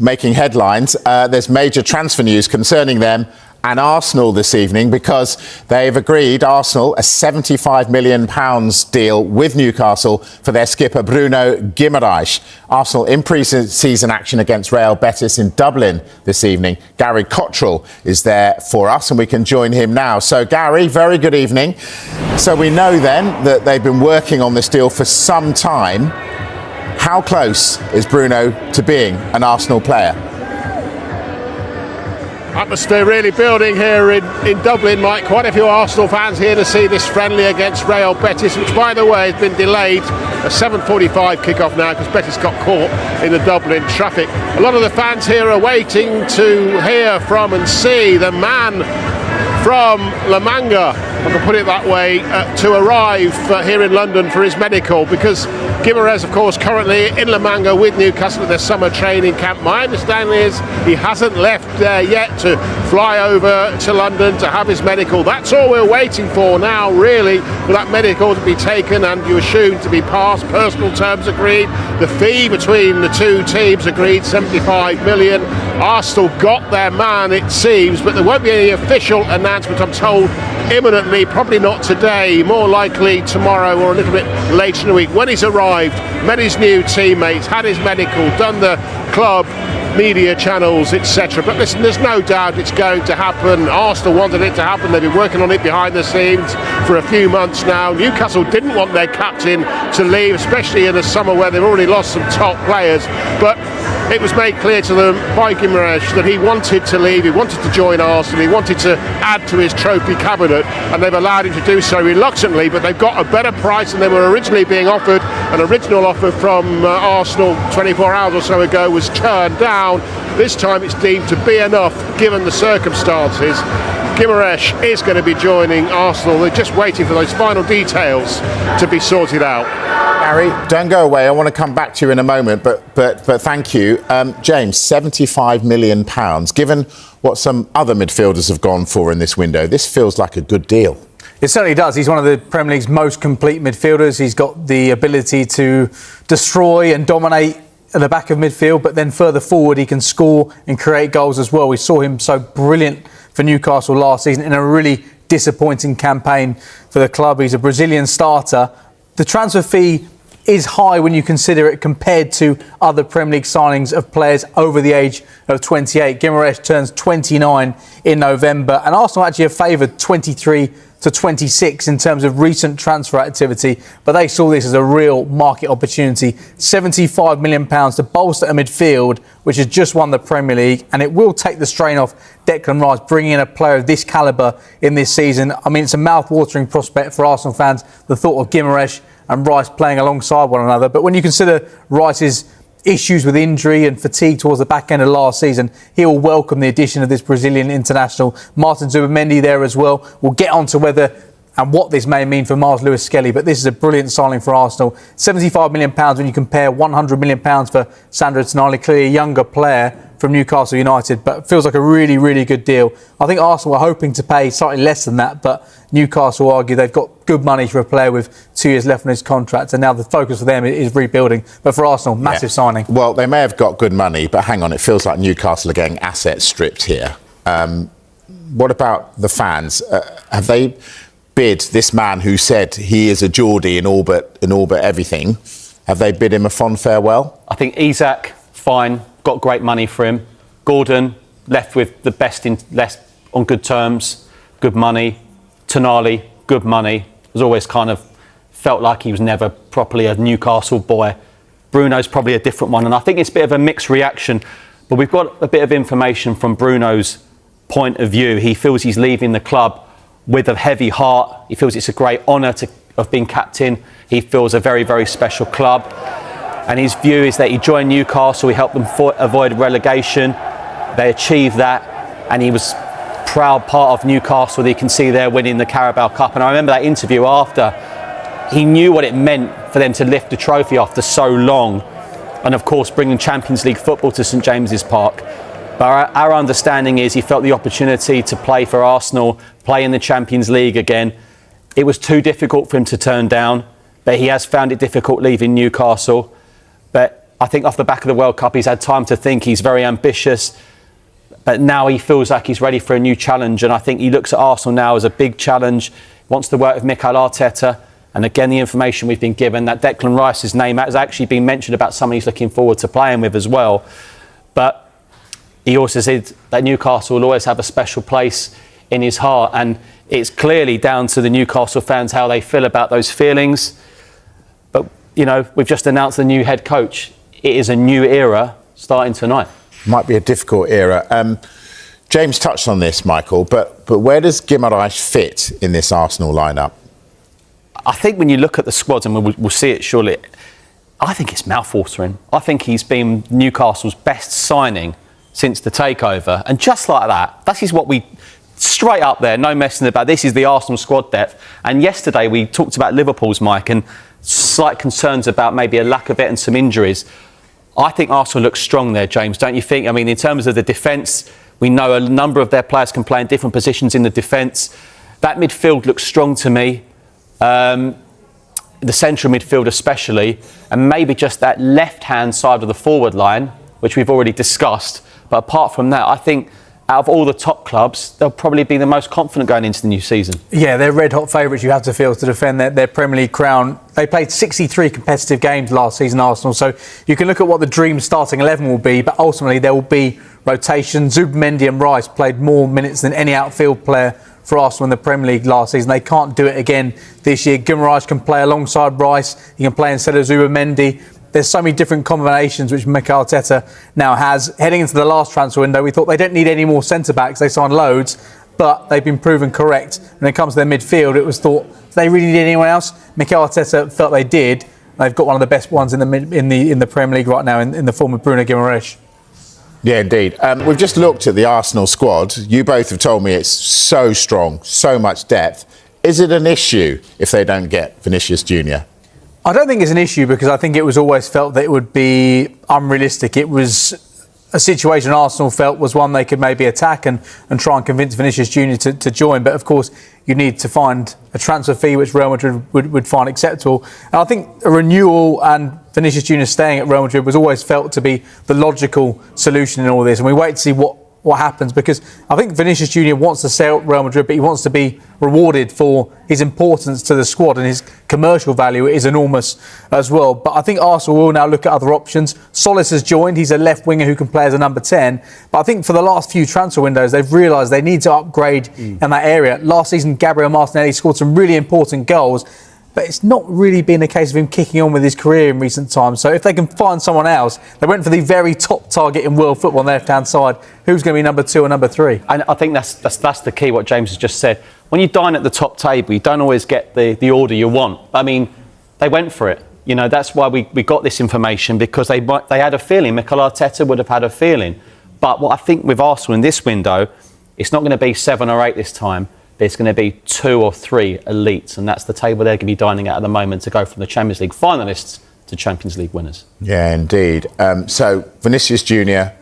making headlines. There's major transfer news concerning them and Arsenal this evening because they've agreed, Arsenal, a £75 million deal with Newcastle for their skipper Bruno Guimares. Arsenal in pre-season action against Real Betis in Dublin this evening. Gary Cottrell is there for us and we can join him now. So Gary, very good evening. So we know then that they've been working on this deal for some time. How close is Bruno to being an Arsenal player? Atmosphere really building here in Dublin, Mike. Quite a few Arsenal fans here to see this friendly against Real Betis, which, by the way, has been delayed. A 7:45 kick-off now because Betis got caught in the Dublin traffic. A lot of the fans here are waiting to hear from and see the man from La Manga, if I can put it that way, to arrive here in London for his medical, because Guimares, of course, currently in La Manga with Newcastle at their summer training camp. My understanding is he hasn't left there yet to fly over to London to have his medical. That's all we're waiting for now, really, for that medical to be taken and you assume to be passed. Personal terms agreed. The fee between the two teams agreed, 75 million. Arsenal got their man, it seems, but there won't be any official announcement, I'm told, imminently. Probably not today, more likely tomorrow or a little bit later in the week. When he's arrived, met his new teammates, had his medical, done the club media channels, etc. But listen, there's no doubt it's going to happen. Arsenal wanted it to happen. They've been working on it behind the scenes for a few months now. Newcastle didn't want their captain to leave, especially in the summer where they've already lost some top players. But it was made clear to them by Guimares that he wanted to leave, he wanted to join Arsenal, he wanted to add to his trophy cabinet, and they've allowed him to do so reluctantly, but they've got a better price than they were originally being offered. An original offer from Arsenal 24 hours or so ago was turned down. This time it's deemed to be enough given the circumstances. Guimares is going to be joining Arsenal. They're just waiting for those final details to be sorted out. Gary, don't go away. I want to come back to you in a moment, but thank you. James, £75 million. Given what some other midfielders have gone for in this window, this feels like a good deal. It certainly does. He's one of the Premier League's most complete midfielders. He's got the ability to destroy and dominate at the back of midfield, but then further forward he can score and create goals as well. We saw him so brilliant for Newcastle last season in a really disappointing campaign for the club. He's a Brazilian starter. The transfer fee is high when you consider it compared to other Premier League signings of players over the age of 28. Guimares turns 29 in November, and Arsenal actually have favoured 23 to 26 in terms of recent transfer activity, but they saw this as a real market opportunity. £75 million to bolster a midfield which has just won the Premier League, and it will take the strain off Declan Rice, bringing in a player of this calibre in this season. I mean, it's a mouth-watering prospect for Arsenal fans, the thought of Guimares and Rice playing alongside one another. But when you consider Rice's issues with injury and fatigue towards the back end of last season, he will welcome the addition of this Brazilian international. Martin Zubimendi there as well. We'll get on to whether and what this may mean for Miles Lewis-Skelly, but this is a brilliant signing for Arsenal. £75 million when you compare £100 million for Sandro Tonali, clearly a younger player from Newcastle United, but it feels like a really, really good deal. I think Arsenal are hoping to pay slightly less than that, but Newcastle argue they've got good money for a player with 2 years left on his contract, and now the focus for them is rebuilding. But for Arsenal, massive signing. Well, they may have got good money, but hang on, it feels like Newcastle are getting assets stripped here. What about the fans? Have they bid this man who said he is a Geordie in all but everything? Have they bid him a fond farewell? I think Isak, fine, got great money for him. Gordon, left with the best on good terms, good money. Tonali, good money. Was always kind of felt like he was never properly a Newcastle boy. Bruno's probably a different one, and I think it's a bit of a mixed reaction. But we've got a bit of information from Bruno's point of view. He feels he's leaving the club with a heavy heart. He feels it's a great honour of being captain. He feels a very, very special club. And his view is that he joined Newcastle, he helped them avoid relegation. They achieved that, and he was proud part of Newcastle that you can see there winning the Carabao Cup. And I remember that interview after. He knew what it meant for them to lift the trophy after so long, and of course bringing Champions League football to St James's Park. But our understanding is he felt the opportunity to play for Arsenal, play in the Champions League again. It was too difficult for him to turn down, but he has found it difficult leaving Newcastle. But I think off the back of the World Cup, he's had time to think. He's very ambitious. But now he feels like he's ready for a new challenge. And I think he looks at Arsenal now as a big challenge. Wants to work with Mikel Arteta. And again, the information we've been given, that Declan Rice's name has actually been mentioned about someone he's looking forward to playing with as well. But he also said that Newcastle will always have a special place in his heart. And it's clearly down to the Newcastle fans how they feel about those feelings. But, you know, we've just announced the new head coach. It is a new era starting tonight. Might be a difficult era. James touched on this, Michael, but where does Guimares fit in this Arsenal lineup? I think when you look at the squads, and we'll see it surely, I think it's mouthwatering. I think he's been Newcastle's best signing since the takeover. And just like that is what we, straight up there, no messing about. This is the Arsenal squad depth. And yesterday we talked about Liverpool's, Mike, and slight concerns about maybe a lack of it and some injuries. I think Arsenal looks strong there, James, don't you think? I mean, in terms of the defence, we know a number of their players can play in different positions in the defence. That midfield looks strong to me. The central midfield especially, and maybe just that left-hand side of the forward line, which we've already discussed. But apart from that, I think out of all the top clubs, they'll probably be the most confident going into the new season. Yeah, they're red-hot favourites, you have to feel, to defend their Premier League crown. They played 63 competitive games last season, Arsenal, so you can look at what the dream starting 11 will be, but ultimately there will be rotation. Zubimendi and Rice played more minutes than any outfield player for Arsenal in the Premier League last season. They can't do it again this year. Guimares can play alongside Rice. He can play instead of Zubimendi. There's so many different combinations which Mikel Arteta now has. Heading into the last transfer window, we thought they don't need any more centre-backs. They signed loads, but they've been proven correct. When it comes to their midfield, it was thought, do they really need anyone else? Mikel Arteta felt they did. They've got one of the best ones in the Premier League right now in the form of Bruno Guimares. Yeah, indeed. We've just looked at the Arsenal squad. You both have told me it's so strong, so much depth. Is it an issue if they don't get Vinicius Junior? I don't think it's an issue because I think it was always felt that it would be unrealistic. It was a situation Arsenal felt was one they could maybe attack and try and convince Vinicius Junior to join. But of course, you need to find a transfer fee which Real Madrid would find acceptable. And I think a renewal and Vinicius Junior staying at Real Madrid was always felt to be the logical solution in all this. And we wait to see what happens, because I think Vinicius Junior wants to stay at Real Madrid, but he wants to be rewarded for his importance to the squad, and his commercial value is enormous as well. But I think Arsenal will now look at other options. Solis has joined. He's a left winger who can play as a number 10. But I think for the last few transfer windows, they've realised they need to upgrade in that area. Last season, Gabriel Martinelli scored some really important goals, but it's not really been a case of him kicking on with his career in recent times. So if they can find someone else, they went for the very top target in world football on the left-hand side. Who's going to be number 2 or number 3? And I think that's the key, what James has just said. When you dine at the top table, you don't always get the order you want. I mean, they went for it. You know, that's why we got this information, because they had a feeling. Mikel Arteta would have had a feeling. But what I think with Arsenal in this window, it's not going to be 7 or 8 this time. It's going to be 2 or 3 elites, and that's the table they're going to be dining at the moment, to go from the Champions League finalists to Champions League winners. Yeah, indeed. So Vinicius Junior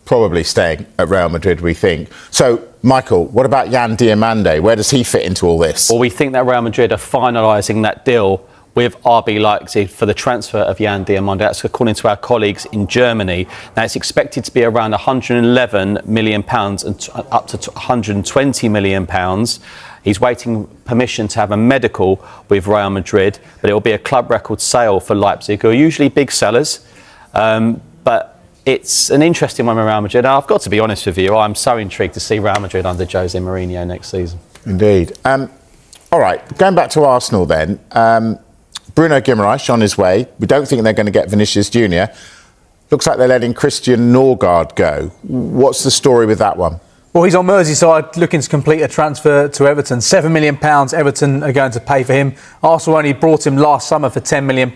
probably staying at Real Madrid, we think. So, Michael, what about Jan Diomande? Where does he fit into all this? Well, we think that Real Madrid are finalising that deal with RB Leipzig for the transfer of Jan Diomande. That's according to our colleagues in Germany. Now, it's expected to be around £111 million and up to £120 million. He's waiting permission to have a medical with Real Madrid, but it will be a club record sale for Leipzig, who are usually big sellers. But it's an interesting one with Real Madrid. I've got to be honest with you, I'm so intrigued to see Real Madrid under Jose Mourinho next season. Indeed. All right, going back to Arsenal then. Bruno Guimares on his way. We don't think they're going to get Vinicius Junior. Looks like they're letting Christian Norgard go. What's the story with that one? Well, he's on Merseyside looking to complete a transfer to Everton. £7 million Everton are going to pay for him. Arsenal only brought him last summer for £10 million.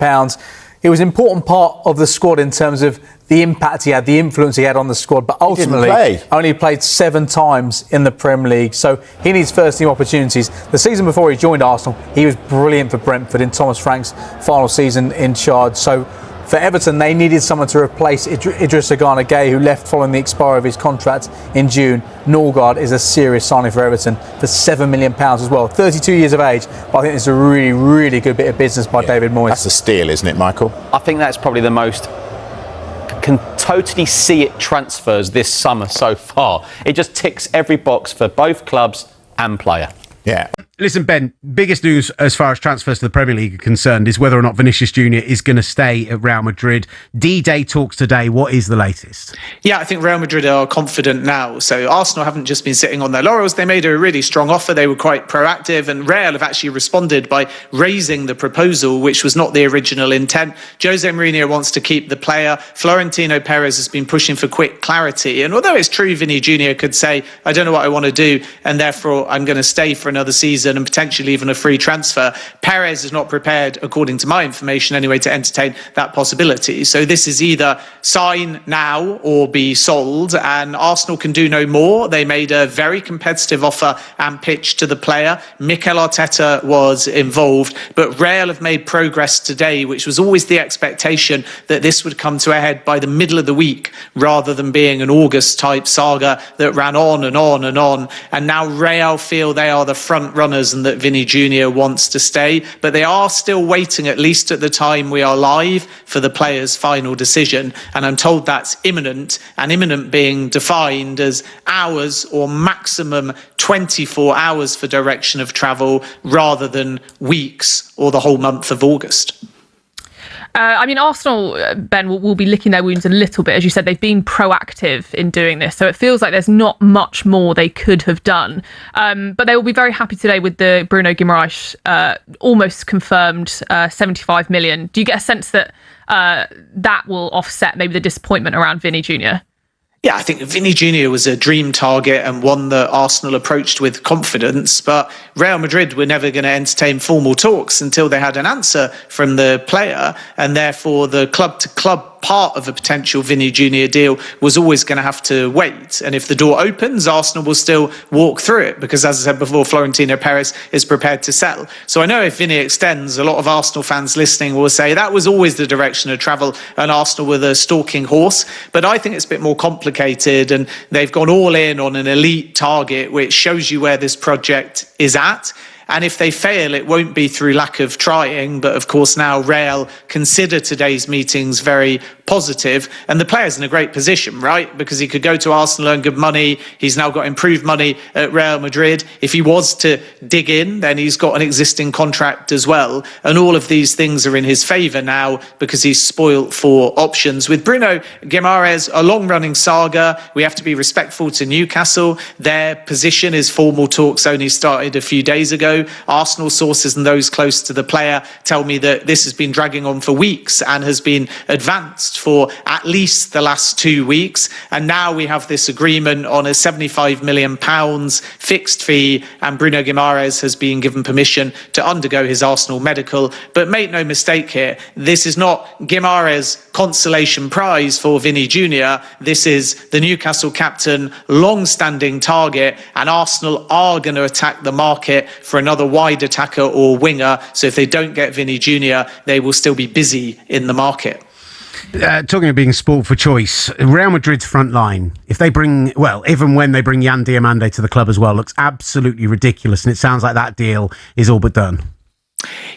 He was an important part of the squad in terms of the impact he had, the influence he had on the squad, but ultimately only played 7 times in the Premier League. So he needs first team opportunities. The season before he joined Arsenal, he was brilliant for Brentford in Thomas Frank's final season in charge. So for Everton, they needed someone to replace Idrissa Gana Gueye, who left following the expiry of his contract in June. Norgard is a serious signing for Everton for £7 million as well. 32 years of age, but I think it's a really, really good bit of business by David Moyes. That's a steal, isn't it, Michael? I think that's probably the most can totally see it transfers this summer so far. It just ticks every box for both clubs and player. Yeah. Listen, Ben, biggest news as far as transfers to the Premier League are concerned is whether or not Vinicius Junior is going to stay at Real Madrid. D-Day talks today. What is the latest? Yeah, I think Real Madrid are confident now. So Arsenal haven't just been sitting on their laurels. They made a really strong offer. They were quite proactive, and Real have actually responded by raising the proposal, which was not the original intent. Jose Mourinho wants to keep the player. Florentino Perez has been pushing for quick clarity. And although it's true Vinny Jr. could say, I don't know what I want to do, and therefore I'm going to stay for another season and potentially even a free transfer, Perez is not prepared, according to my information anyway, to entertain that possibility. So this is either sign now or be sold, and Arsenal can do no more. They made a very competitive offer and pitch to the player. Mikel Arteta was involved, but Real have made progress today, which was always the expectation that this would come to a head by the middle of the week rather than being an August type saga that ran on and on and on. And now Real feel they are the front runners and that Vinny Jr. wants to stay, but they are still waiting, at least at the time we are live, for the player's final decision. And I'm told that's imminent, and imminent being defined as hours or maximum 24 hours for direction of travel rather than weeks or the whole month of August. Arsenal, Ben, will be licking their wounds a little bit. As you said, they've been proactive in doing this. So it feels like there's not much more they could have done. But they will be very happy today with the Bruno Guimares almost confirmed 75 million. Do you get a sense that that will offset maybe the disappointment around Vinny Jr.? Yeah, I think Vinny Jr. was a dream target and one that Arsenal approached with confidence, but Real Madrid were never going to entertain formal talks until they had an answer from the player, and therefore the club-to-club part of a potential Vinny Jr. deal was always going to have to wait. And if the door opens, Arsenal will still walk through it because, as I said before, Florentino Perez is prepared to sell. So I know if Vinny extends, a lot of Arsenal fans listening will say that was always the direction of travel and Arsenal were the stalking horse. But I think it's a bit more complicated, and they've gone all in on an elite target, which shows you where this project is at. And if they fail, it won't be through lack of trying. But of course, now Real consider today's meetings very positive. And the player's in a great position, right? Because he could go to Arsenal, earn good money. He's now got improved money at Real Madrid. If he was to dig in, then he's got an existing contract as well. And all of these things are in his favour now because he's spoilt for options. With Bruno Guimares, a long-running saga. We have to be respectful to Newcastle. Their position is formal talks only started a few days ago. Arsenal sources and those close to the player tell me that this has been dragging on for weeks and has been advanced for at least the last 2 weeks. And now we have this agreement on a £75 million fixed fee, and Bruno Guimares has been given permission to undergo his Arsenal medical. But make no mistake here, this is not Guimares' consolation prize for Vinny Jr. This is the Newcastle captain, long-standing target, and Arsenal are going to attack the market for another wide attacker or winger. So if they don't get Vinny Jr., they will still be busy in the market. Talking of being spoilt for choice, Real Madrid's front line, if they bring, well, even when they bring Yan Diomande to the club as well, looks absolutely ridiculous. And it sounds like that deal is all but done.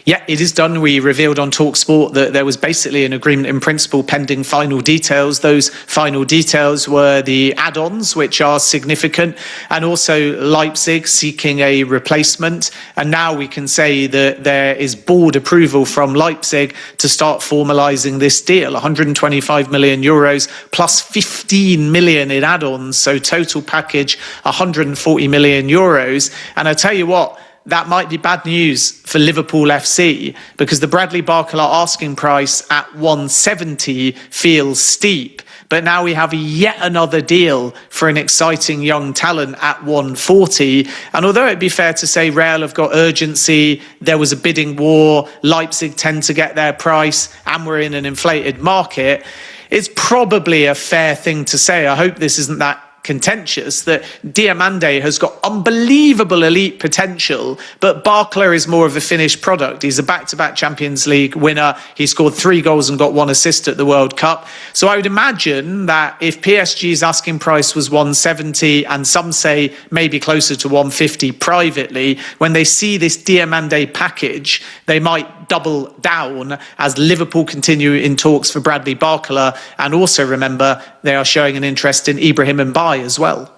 Yeah, it is done. We revealed on TalkSport that there was basically an agreement in principle pending final details. Those final details were the add-ons, which are significant, and also Leipzig seeking a replacement. And now we can say that there is board approval from Leipzig to start formalising this deal. 125 million euros plus 15 million in add-ons. So total package, 140 million euros. And I tell you what, that might be bad news for Liverpool FC because the Bradley Barcola asking price at 170 feels steep. But now we have yet another deal for an exciting young talent at 140. And although it'd be fair to say Real have got urgency, there was a bidding war, Leipzig tend to get their price, and we're in an inflated market, it's probably a fair thing to say. I hope this isn't that contentious, that Diamande has got unbelievable elite potential, but Barcola is more of a finished product. He's a back-to-back Champions League winner. He scored 3 goals and got 1 assist at the World Cup. So I would imagine that if PSG's asking price was 170, and some say maybe closer to 150 privately, when they see this Diamande package, they might double down as Liverpool continue in talks for Bradley Barcola. And also remember, they are showing an interest in Ibrahim Mbaye as well.